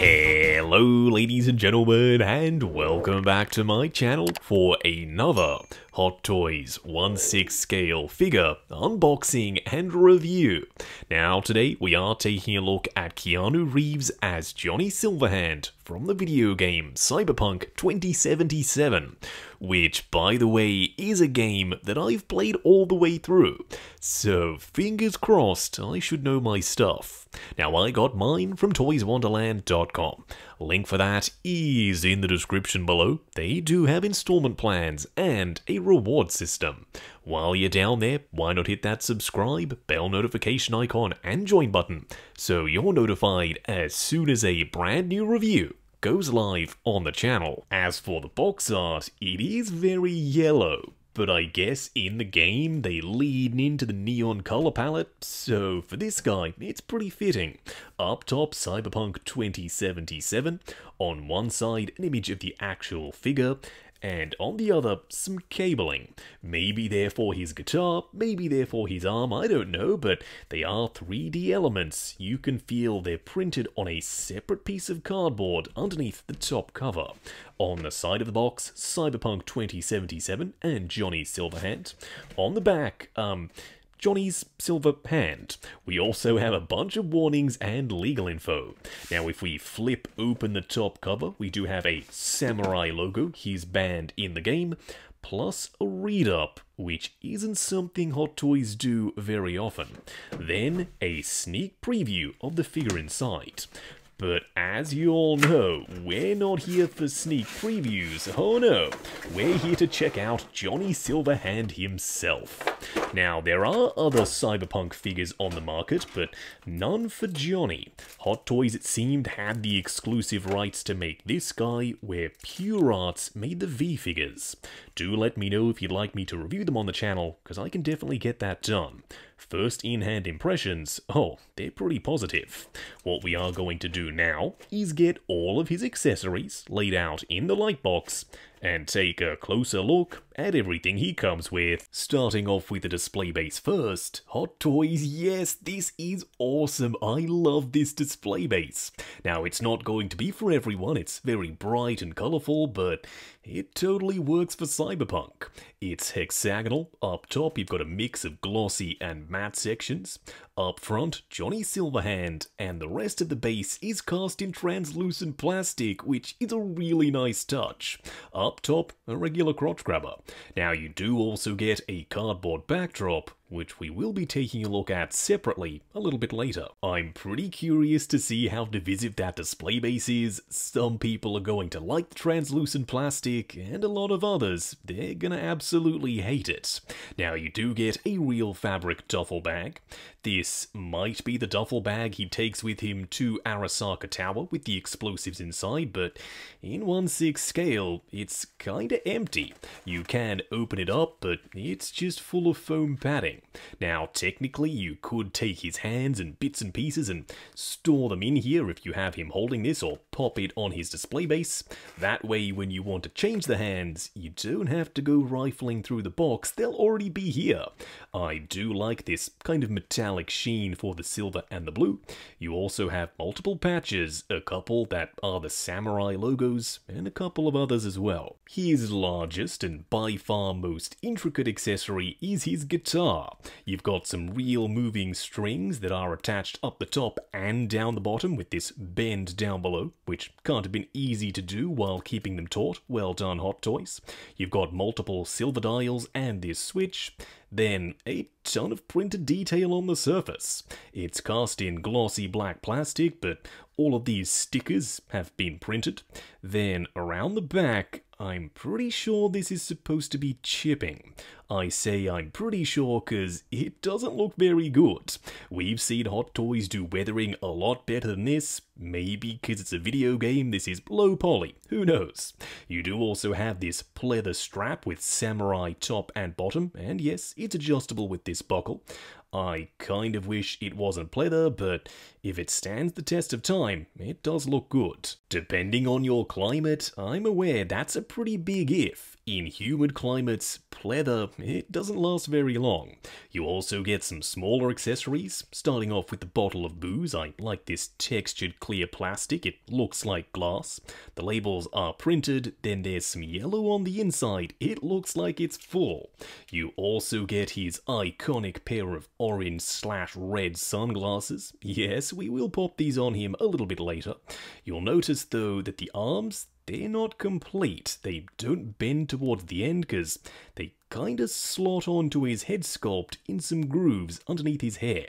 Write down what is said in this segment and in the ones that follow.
Hello ladies and gentlemen, and welcome back to my channel for another Hot Toys 1/6 scale figure unboxing and review. Now today we are taking a look at Keanu Reeves as Johnny Silverhand from the video game Cyberpunk 2077, which by the way is a game that I've played all the way through, so fingers crossed I should know my stuff. Now I got mine from toyswonderland.com. Link for that is in the description below. They do have installment plans and a reward system. While you're down there, why not hit that subscribe, bell notification icon and join button so you're notified as soon as a brand new review goes live on the channel. As for the box art, it is very yellow, but I guess in the game they lean into the neon color palette, so for this guy it's pretty fitting. Up top, Cyberpunk 2077, on one side an image of the actual figure, and on the other, some cabling. Maybe they're for his guitar, maybe they're for his arm, I don't know, but they are 3D elements. You can feel they're printed on a separate piece of cardboard underneath the top cover. On the side of the box, Cyberpunk 2077 and Johnny Silverhand. On the back, Johnny's silver hand. We also have a bunch of warnings and legal info. Now if we flip open the top cover, we do have a samurai logo, he's banned in the game, plus a read-up, which isn't something Hot Toys do very often. Then a sneak preview of the figure inside. But as you all know, we're not here for sneak previews, oh no, we're here to check out Johnny Silverhand himself. Now, there are other Cyberpunk figures on the market, but none for Johnny. Hot Toys, it seemed, had the exclusive rights to make this guy, where Pure Arts made the V figures. Do let me know if you'd like me to review them on the channel, because I can definitely get that done. First in-hand impressions, oh, they're pretty positive. What we are going to do now is get all of his accessories laid out in the light box and take a closer look at everything he comes with. Starting off with the display base first, Hot Toys, yes, this is awesome. I love this display base. Now, it's not going to be for everyone, it's very bright and colourful, but it totally works for Cyberpunk. It's hexagonal. Up top, you've got a mix of glossy and matte sections. Up front, Johnny Silverhand, and the rest of the base is cast in translucent plastic, which is a really nice touch. Up top, a regular crotch grabber. Now, you do also get a cardboard backdrop, which we will be taking a look at separately a little bit later. I'm pretty curious to see how divisive that display base is. Some people are going to like the translucent plastic, and a lot of others, they're gonna absolutely hate it. Now, you do get a real fabric duffel bag. This might be the duffel bag he takes with him to Arasaka Tower with the explosives inside, but in 1/6 scale, it's kinda empty. You can open it up, but it's just full of foam padding. Now, technically, you could take his hands and bits and pieces and store them in here if you have him holding this, or pop it on his display base. That way, when you want to change the hands, you don't have to go rifling through the box, they'll already be here. I do like this kind of metallic sheen for the silver and the blue. You also have multiple patches, a couple that are the samurai logos, and a couple of others as well. His largest and by far most intricate accessory is his guitar. You've got some real moving strings that are attached up the top and down the bottom with this bend down below, which can't have been easy to do while keeping them taut. Well done, Hot Toys. You've got multiple silver dials and this switch. Then a ton of printed detail on the surface. It's cast in glossy black plastic, but all of these stickers have been printed. Then around the back, I'm pretty sure this is supposed to be chipping. I say I'm pretty sure because it doesn't look very good. We've seen Hot Toys do weathering a lot better than this. Maybe because it's a video game, this is low poly, who knows. You do also have this pleather strap with samurai top and bottom, and yes, it's adjustable with this buckle. I kind of wish it wasn't pleather, but if it stands the test of time, it does look good. Depending on your climate, I'm aware that's a pretty big if. In humid climates, pleather, it doesn't last very long. You also get some smaller accessories, starting off with the bottle of booze. I like this textured clear plastic, it looks like glass. The labels are printed, then there's some yellow on the inside, it looks like it's full. You also get his iconic pair of orange/red sunglasses. Yes, we will pop these on him a little bit later. You'll notice though that the arms, they're not complete. They don't bend towards the end because they kinda slot onto his head sculpt in some grooves underneath his hair.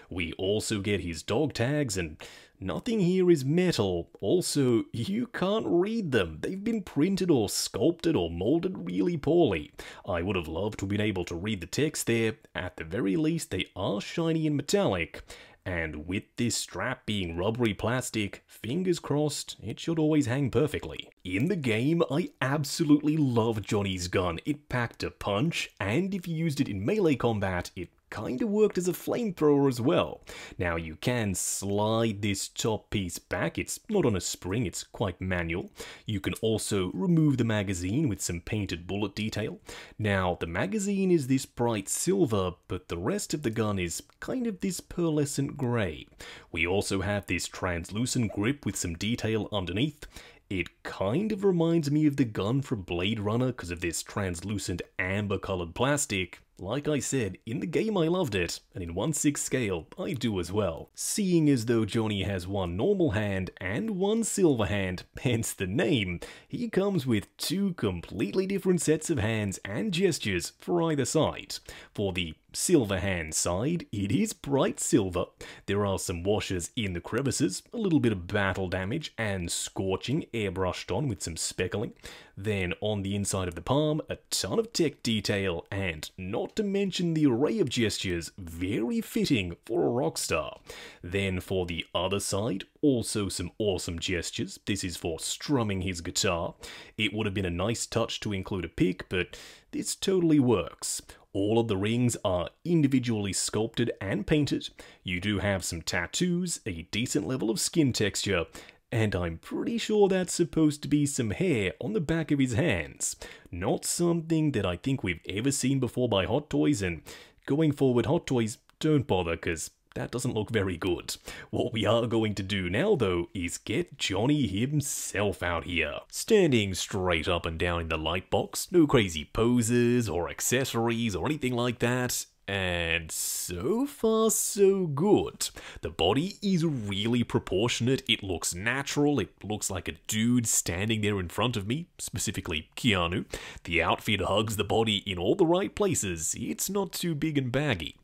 We also get his dog tags, and nothing here is metal. Also, you can't read them. They've been printed or sculpted or molded really poorly. I would have loved to have been able to read the text there. At the very least, they are shiny and metallic. And with this strap being rubbery plastic, fingers crossed, it should always hang perfectly. In the game, I absolutely love Johnny's gun. It packed a punch, and if you used it in melee combat, it kinda worked as a flamethrower as well. Now you can slide this top piece back, it's not on a spring, it's quite manual. You can also remove the magazine with some painted bullet detail. Now the magazine is this bright silver, but the rest of the gun is kind of this pearlescent grey. We also have this translucent grip with some detail underneath. It kind of reminds me of the gun from Blade Runner because of this translucent amber coloured plastic. Like I said, in the game I loved it, and in 1/6 scale, I do as well. Seeing as though Johnny has one normal hand and one silver hand, hence the name, he comes with two completely different sets of hands and gestures for either side. For the silver hand side, it is bright silver. There are some washes in the crevices, a little bit of battle damage, and scorching airbrushed on with some speckling. Then on the inside of the palm, a ton of tech detail, and not to mention the array of gestures, very fitting for a rock star. Then for the other side, also some awesome gestures. This is for strumming his guitar. It would have been a nice touch to include a pick, but this totally works. All of the rings are individually sculpted and painted. You do have some tattoos, a decent level of skin texture, and I'm pretty sure that's supposed to be some hair on the back of his hands. Not something that I think we've ever seen before by Hot Toys, and going forward, Hot Toys, don't bother, because that doesn't look very good. What we are going to do now, though, is get Johnny himself out here. Standing straight up and down in the light box, no crazy poses or accessories or anything like that. And so far, so good. The body is really proportionate, it looks natural, it looks like a dude standing there in front of me, specifically Keanu. The outfit hugs the body in all the right places, it's not too big and baggy.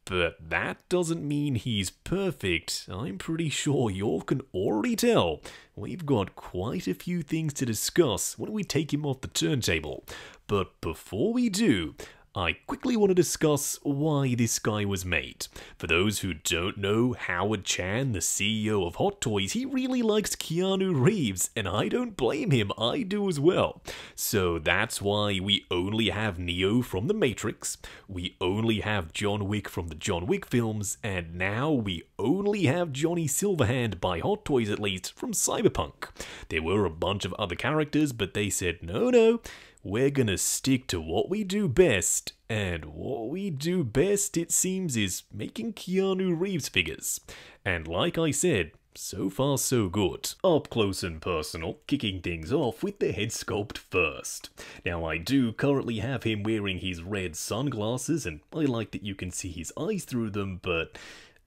But that doesn't mean he's perfect. I'm pretty sure you can already tell. We've got quite a few things to discuss when we take him off the turntable. But before we do, I quickly want to discuss why this guy was made. For those who don't know, Howard Chan, the CEO of Hot Toys, he really likes Keanu Reeves, and I don't blame him, I do as well. So that's why we only have Neo from The Matrix, we only have John Wick from the John Wick films, and now we only have Johnny Silverhand, by Hot Toys at least, from Cyberpunk. There were a bunch of other characters, but they said, no, we're gonna stick to what we do best, and what we do best, it seems, is making Keanu Reeves figures. And like I said, so far so good. Up close and personal, kicking things off with the head sculpt first. Now I do currently have him wearing his red sunglasses, and I like that you can see his eyes through them, but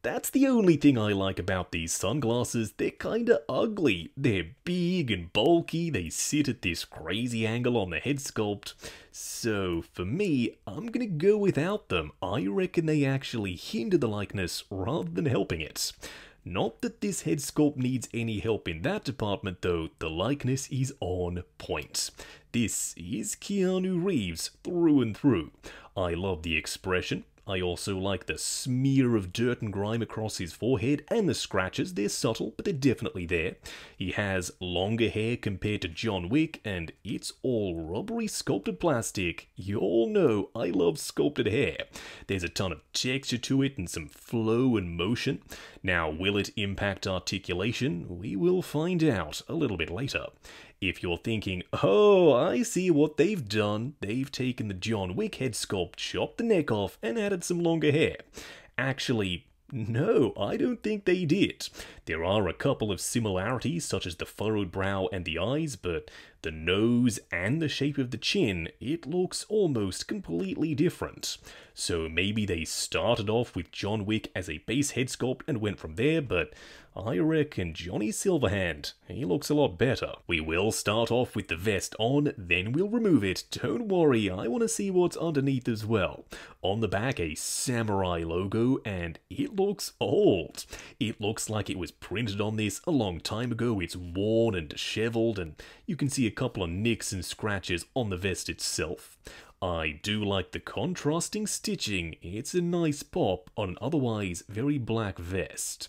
that's the only thing I like about these sunglasses. They're kinda ugly. They're big and bulky, they sit at this crazy angle on the head sculpt. So for me, I'm gonna go without them. I reckon they actually hinder the likeness rather than helping it. Not that this head sculpt needs any help in that department though, the likeness is on point. This is Keanu Reeves through and through. I love the expression. I also like the smear of dirt and grime across his forehead, and the scratches. They're subtle, but they're definitely there. He has longer hair compared to John Wick, and it's all rubbery sculpted plastic. You all know I love sculpted hair. There's a ton of texture to it and some flow and motion. Now, will it impact articulation? We will find out a little bit later. If you're thinking, oh, I see what they've done, they've taken the John Wick head sculpt, chopped the neck off, and added some longer hair. Actually, no, I don't think they did. There are a couple of similarities, such as the furrowed brow and the eyes, but the nose and the shape of the chin, it looks almost completely different. So maybe they started off with John Wick as a base head sculpt and went from there, but I reckon Johnny Silverhand, he looks a lot better. We will start off with the vest on, then we'll remove it. Don't worry, I want to see what's underneath as well. On the back, a samurai logo, and it looks old. It looks like it was printed on this a long time ago. It's worn and disheveled, and you can see a couple of nicks and scratches on the vest itself. I do like the contrasting stitching. It's a nice pop on an otherwise very black vest.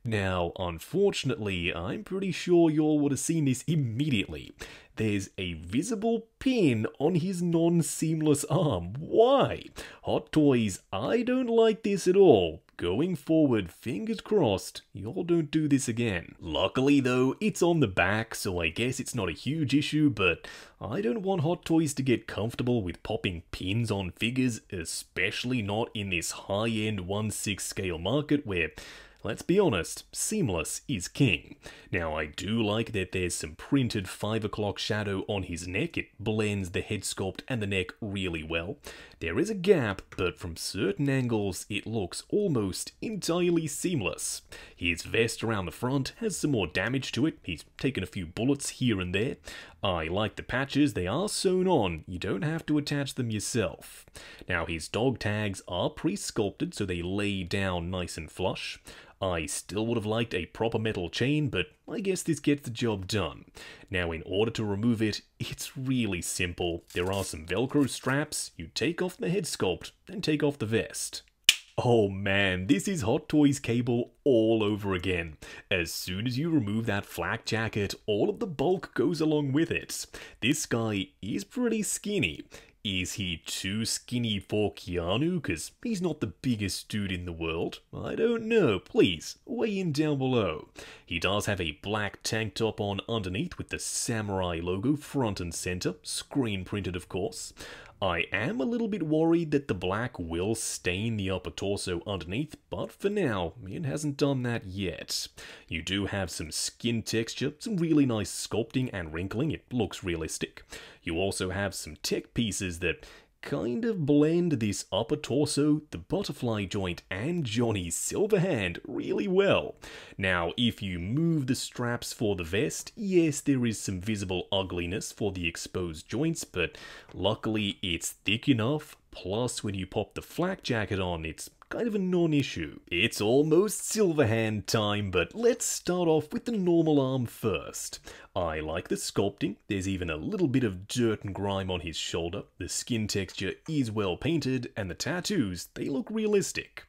Now, unfortunately, I'm pretty sure you all would have seen this immediately. There's a visible pin on his non-seamless arm. Why? Hot Toys, I don't like this at all. Going forward, fingers crossed, y'all don't do this again. Luckily though, it's on the back, so I guess it's not a huge issue, but I don't want Hot Toys to get comfortable with popping pins on figures, especially not in this high-end 1/6 scale market where, let's be honest, seamless is king. Now, I do like that there's some printed 5 o'clock shadow on his neck. It blends the head sculpt and the neck really well. There is a gap, but from certain angles, it looks almost entirely seamless. His vest around the front has some more damage to it. He's taken a few bullets here and there. I like the patches. They are sewn on. You don't have to attach them yourself. Now, his dog tags are pre-sculpted, so they lay down nice and flush. I still would have liked a proper metal chain, but I guess this gets the job done. Now, in order to remove it, it's really simple. There are some Velcro straps. You take off the head sculpt, then take off the vest. Oh man, this is Hot Toys cable all over again. As soon as you remove that flak jacket, all of the bulk goes along with it. This guy is pretty skinny. Is he too skinny for Keanu? Because he's not the biggest dude in the world. I don't know. Please, weigh in down below. He does have a black tank top on underneath with the samurai logo front and center, screen printed of course. I am a little bit worried that the black will stain the upper torso underneath, but for now, it hasn't done that yet. You do have some skin texture, some really nice sculpting and wrinkling. It looks realistic. You also have some tech pieces that kind of blend this upper torso, the butterfly joint, and Johnny Silverhand really well. Now, if you move the straps for the vest, yes, there is some visible ugliness for the exposed joints, but luckily it's thick enough. Plus, when you pop the flak jacket on, it's kind of a non-issue. It's almost Silverhand time, but let's start off with the normal arm first. I like the sculpting. There's even a little bit of dirt and grime on his shoulder. The skin texture is well painted, and the tattoos, they look realistic.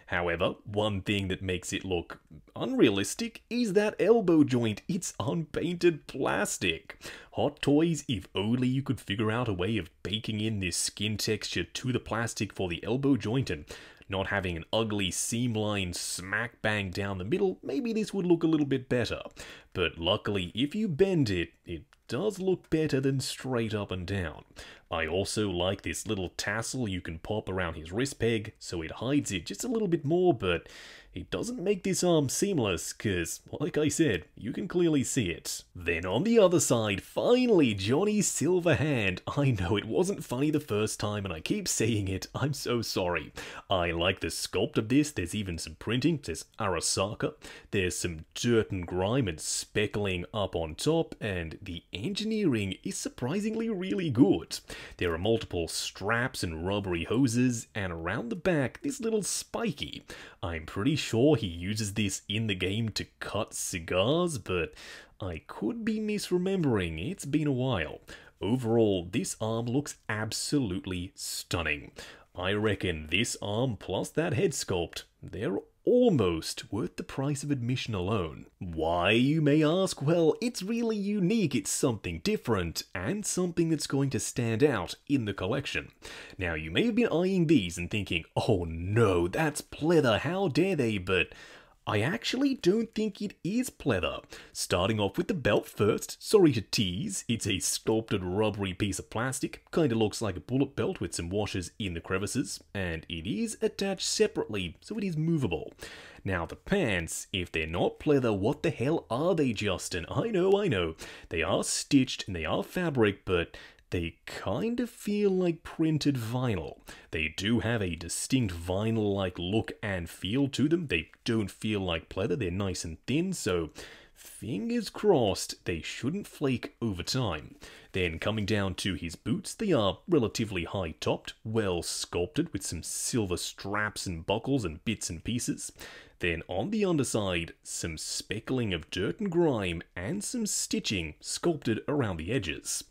However, one thing that makes it look unrealistic is that elbow joint. It's unpainted plastic. Hot Toys, if only you could figure out a way of baking in this skin texture to the plastic for the elbow joint and not having an ugly seam line smack bang down the middle, maybe this would look a little bit better. But luckily, if you bend it, it does look better than straight up and down. I also like this little tassel you can pop around his wrist peg, so it hides it just a little bit more, but it doesn't make this arm seamless, cause, like I said, you can clearly see it. Then on the other side, finally, Johnny Silverhand. I know it wasn't funny the first time, and I keep saying it, I'm so sorry. I like the sculpt of this. There's even some printing. It says Arasaka. There's some dirt and grime and speckling up on top, and the engineering is surprisingly really good. There are multiple straps and rubbery hoses, and around the back, this little spiky. I'm pretty sure he uses this in the game to cut cigars, but I could be misremembering. It's been a while. Overall, this arm looks absolutely stunning. I reckon this arm plus that head sculpt, they're almost worth the price of admission alone. Why, you may ask? Well, it's really unique, it's something different, and something that's going to stand out in the collection. Now, you may have been eyeing these and thinking, oh no, that's pleather, how dare they, but I actually don't think it is pleather. Starting off with the belt first, sorry to tease, it's a sculpted rubbery piece of plastic, kinda looks like a bullet belt with some washers in the crevices, and it is attached separately, so it is movable. Now the pants, if they're not pleather, what the hell are they, Justin? I know, they are stitched and they are fabric, but they kind of feel like printed vinyl. They do have a distinct vinyl-like look and feel to them. They don't feel like pleather, they're nice and thin, so fingers crossed they shouldn't flake over time. Then coming down to his boots, they are relatively high-topped, well sculpted with some silver straps and buckles and bits and pieces. Then on the underside, some speckling of dirt and grime and some stitching sculpted around the edges.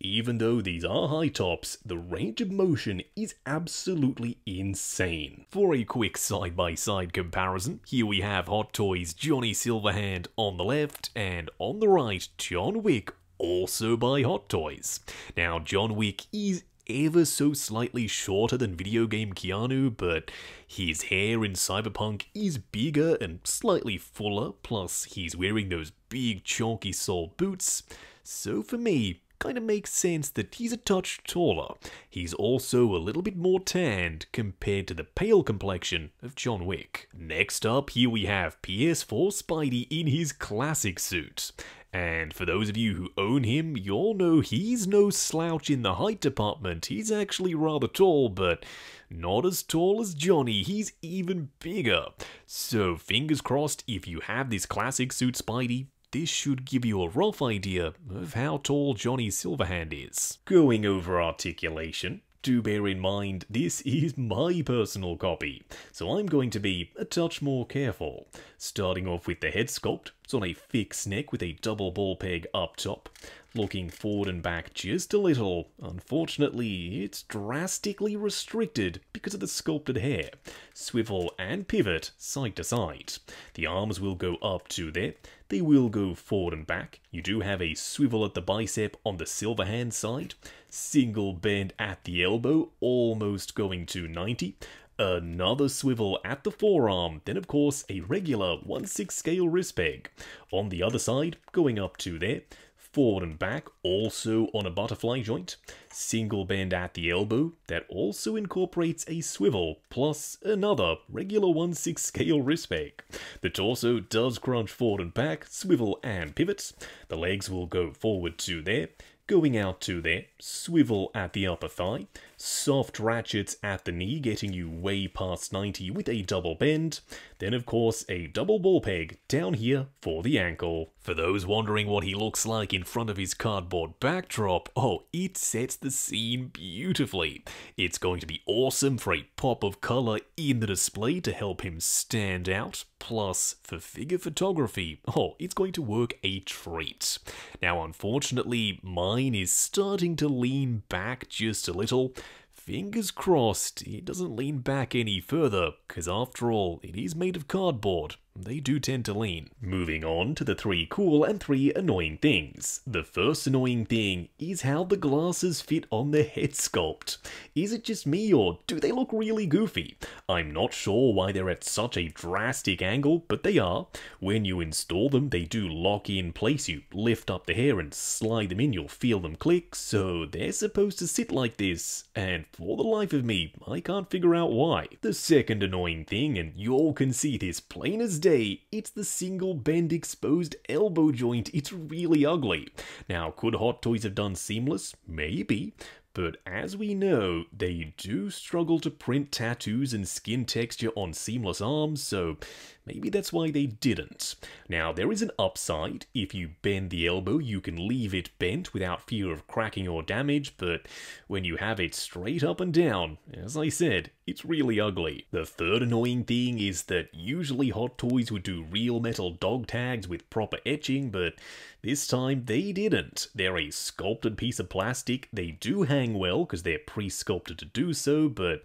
Even though these are high tops, the range of motion is absolutely insane. For a quick side-by-side comparison, here we have Hot Toys' Johnny Silverhand on the left, and on the right, John Wick, also by Hot Toys. Now, John Wick is ever so slightly shorter than video game Keanu, but his hair in Cyberpunk is bigger and slightly fuller, plus he's wearing those big chunky sole boots. So for me, kind of makes sense that he's a touch taller. He's also a little bit more tanned compared to the pale complexion of John Wick. Next up, here we have PS4 Spidey in his classic suit. And for those of you who own him, you'll know he's no slouch in the height department. He's actually rather tall, but not as tall as Johnny. He's even bigger. So fingers crossed, if you have this classic suit Spidey, this should give you a rough idea of how tall Johnny Silverhand is. Going over articulation, do bear in mind this is my personal copy, so I'm going to be a touch more careful. Starting off with the head sculpt, it's on a fixed neck with a double ball peg up top. Looking forward and back just a little, unfortunately it's drastically restricted because of the sculpted hair. Swivel and pivot side to side. The arms will go up to there, they will go forward and back. You do have a swivel at the bicep on the Silverhand side. Single bend at the elbow, almost going to 90. Another swivel at the forearm, then of course a regular 1/6 scale wrist peg. On the other side, going up to there. Forward and back, also on a butterfly joint. Single bend at the elbow, that also incorporates a swivel, plus another regular 1/6 scale wrist peg. The torso does crunch forward and back, swivel and pivots. The legs will go forward to there, going out to there, swivel at the upper thigh, soft ratchets at the knee getting you way past 90 with a double bend, then of course a double ball peg down here for the ankle. For those wondering what he looks like in front of his cardboard backdrop, oh, it sets the scene beautifully. It's going to be awesome for a pop of colour in the display to help him stand out. Plus, for figure photography, oh, it's going to work a treat. Now, unfortunately, mine is starting to lean back just a little. Fingers crossed it doesn't lean back any further, because after all, it is made of cardboard. They do tend to lean. Moving on to the 3 cool and 3 annoying things. The first annoying thing is how the glasses fit on the head sculpt. Is it just me, or do they look really goofy? I'm not sure why they're at such a drastic angle, but they are. When you install them, they do lock in place. You lift up the hair and slide them in, you'll feel them click, so they're supposed to sit like this, and for the life of me, I can't figure out why. The second annoying thing, and you all can see this plain as day, it's the single bend exposed elbow joint. It's really ugly. Now, could Hot Toys have done seamless? Maybe. But as we know, they do struggle to print tattoos and skin texture on seamless arms, so maybe that's why they didn't. Now, there is an upside. If you bend the elbow, you can leave it bent without fear of cracking or damage, but when you have it straight up and down, as I said, it's really ugly. The third annoying thing is that usually Hot Toys would do real metal dog tags with proper etching, but this time they didn't. They're a sculpted piece of plastic. They do hang well because they're pre-sculpted to do so, but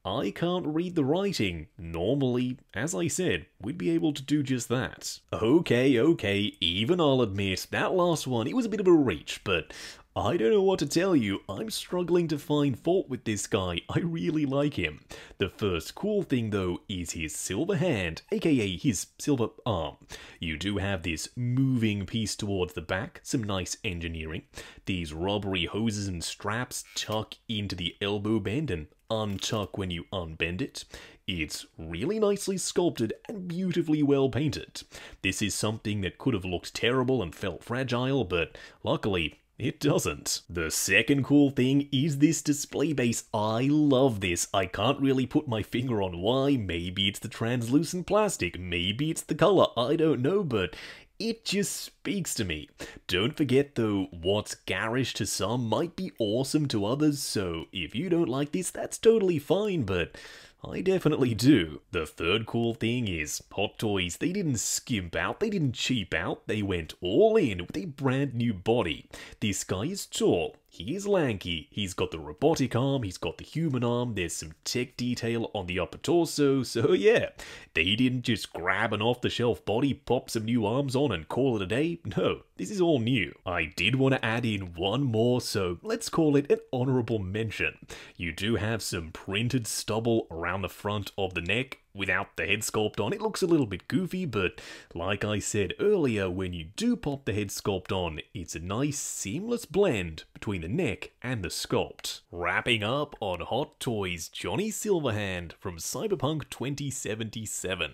I can't read the writing. Normally, as I said, we'd be able to do just that. Okay, even I'll admit, that last one, it was a bit of a reach, but I don't know what to tell you, I'm struggling to find fault with this guy, I really like him. The first cool thing though is his silver hand, aka his silver arm. You do have this moving piece towards the back, some nice engineering. These rubbery hoses and straps tuck into the elbow bend and untuck when you unbend it. It's really nicely sculpted and beautifully well painted. This is something that could have looked terrible and felt fragile, but luckily, it doesn't. The second cool thing is this display base. I love this. I can't really put my finger on why. Maybe it's the translucent plastic, maybe it's the color, I don't know, but it just speaks to me. Don't forget though, what's garish to some might be awesome to others, so if you don't like this, that's totally fine, but I definitely do. The third cool thing is Hot Toys, they didn't skimp out, they didn't cheap out, they went all in with a brand new body. This guy is tall, he is lanky, he's got the robotic arm, he's got the human arm, there's some tech detail on the upper torso, so yeah, they didn't just grab an off-the-shelf body, pop some new arms on and call it a day. No, this is all new. I did want to add in one more, so let's call it an honorable mention. You do have some printed stubble around the front of the neck, without the head sculpt on. It looks a little bit goofy, but like I said earlier, when you do pop the head sculpt on, it's a nice seamless blend between the neck and the sculpt. Wrapping up on Hot Toys, Johnny Silverhand from Cyberpunk 2077.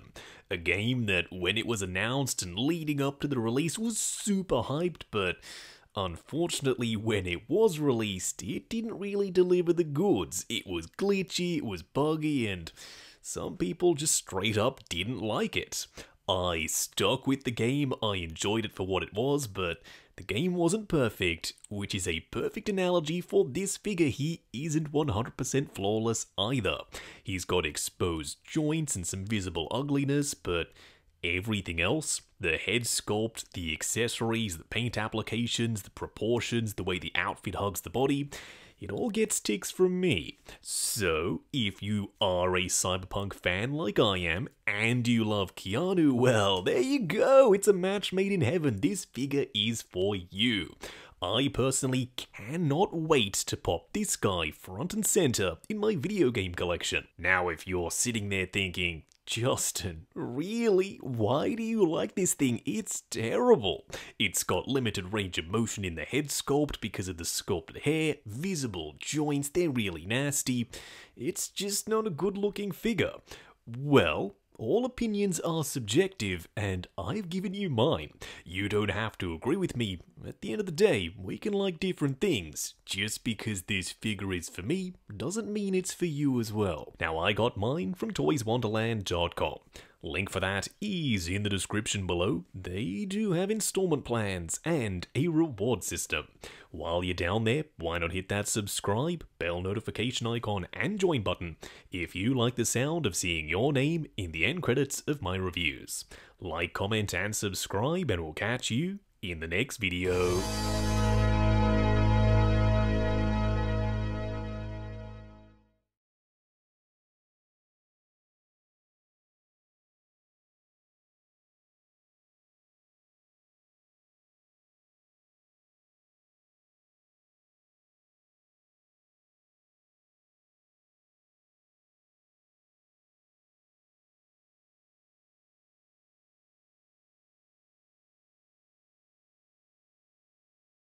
A game that when it was announced and leading up to the release was super hyped, but unfortunately, when it was released, it didn't really deliver the goods. It was glitchy, it was buggy, and some people just straight up didn't like it. I stuck with the game, I enjoyed it for what it was, but the game wasn't perfect, which is a perfect analogy for this figure. He isn't 100% flawless either. He's got exposed joints and some visible ugliness, but everything else, the head sculpt, the accessories, the paint applications, the proportions, the way the outfit hugs the body, it all gets ticks from me. So, if you are a Cyberpunk fan like I am, and you love Keanu, well, there you go, it's a match made in heaven. This figure is for you. I personally cannot wait to pop this guy front and center in my video game collection. Now, if you're sitting there thinking, Justin, really? Why do you like this thing? It's terrible. It's got limited range of motion in the head sculpt because of the sculpted hair, visible joints, they're really nasty. It's just not a good looking figure. Well, all opinions are subjective, and I've given you mine. You don't have to agree with me. At the end of the day, we can like different things. Just because this figure is for me, doesn't mean it's for you as well. Now, I got mine from toyswonderland.com. Link for that is in the description below. They do have installment plans and a reward system. While you're down there, why not hit that subscribe, bell notification icon, and join button if you like the sound of seeing your name in the end credits of my reviews. Like, comment, and subscribe, and we'll catch you in the next video.